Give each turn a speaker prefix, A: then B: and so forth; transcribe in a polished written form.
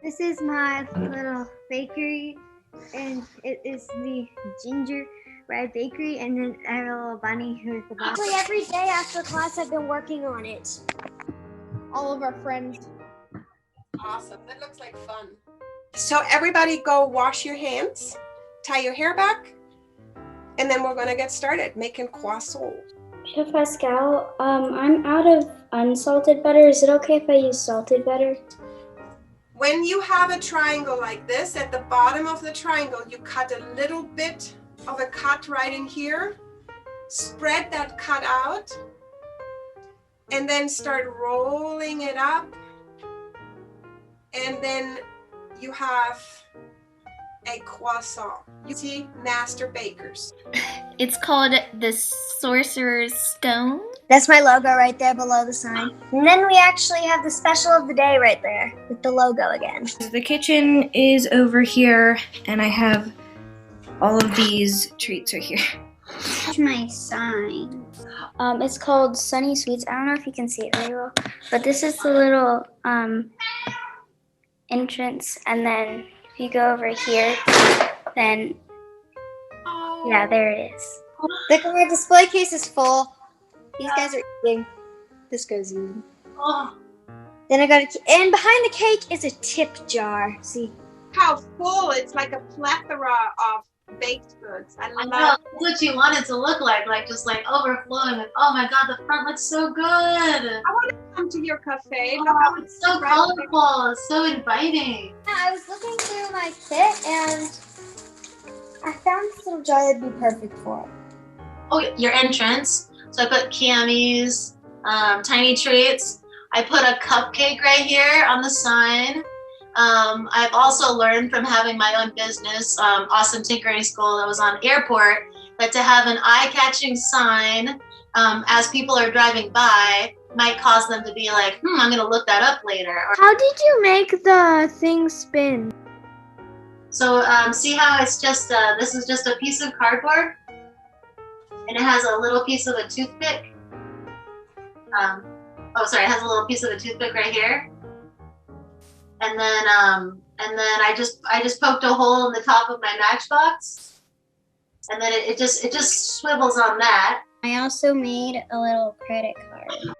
A: This is my little bakery, and it is the gingerbread bakery, and then I have a little bunny who's the bunny.
B: Actually, every day after class, I've been working on it.
C: All of our friends.
D: Awesome, that looks like fun. So everybody go wash your hands, tie your hair back, and then we're gonna get started making croissants.
E: Chef Pascal, I'm out of unsalted butter. Is it okay if I use salted butter?
D: When you have a triangle like this, at the bottom of the triangle, you cut a little bit of a cut right in here. Spread that cut out, and then start rolling it up. And then you have a croissant. You see, master bakers.
F: It's called the Sorcerer's Stone.
B: That's my logo right there below the sign. And then we actually have the special of the day right there with the logo again.
G: The kitchen is over here, and I have all of these treats right here.
A: Here's my sign.
E: It's called Sunny Sweets. I don't know if you can see it very well, but this is the little entrance, and then if you go over here, then yeah, there it is.
A: Look, our display case is full. These guys are eating. This goes in.
C: Oh,
A: Then I got and behind the cake is a tip jar. See?
D: How full, it's like a plethora of baked goods. I
C: I know,
D: love
C: that's what you want it to look like just like overflowing. Like, oh my god, the front looks so good.
D: I want to come to your cafe. Look
C: Oh,
D: how
C: it's so colorful. It's so inviting.
A: I was looking through my kit and I found this little jar that'd be perfect for it.
C: Oh, your entrance. So I put Cammy's, tiny treats. I put a cupcake right here on the sign. I've also learned from having my own business, Awesome Tinkering School, that was on airport, that to have an eye-catching sign as people are driving by might cause them to be like, I'm gonna look that up later.
E: How did you make the thing spin?
C: So see how it's just, this is just a piece of cardboard, and it has a little piece of a toothpick. It has a little piece of a toothpick right here. And then I just poked a hole in the top of my Matchbox, and then it just swivels on that.
E: I also made a little credit card.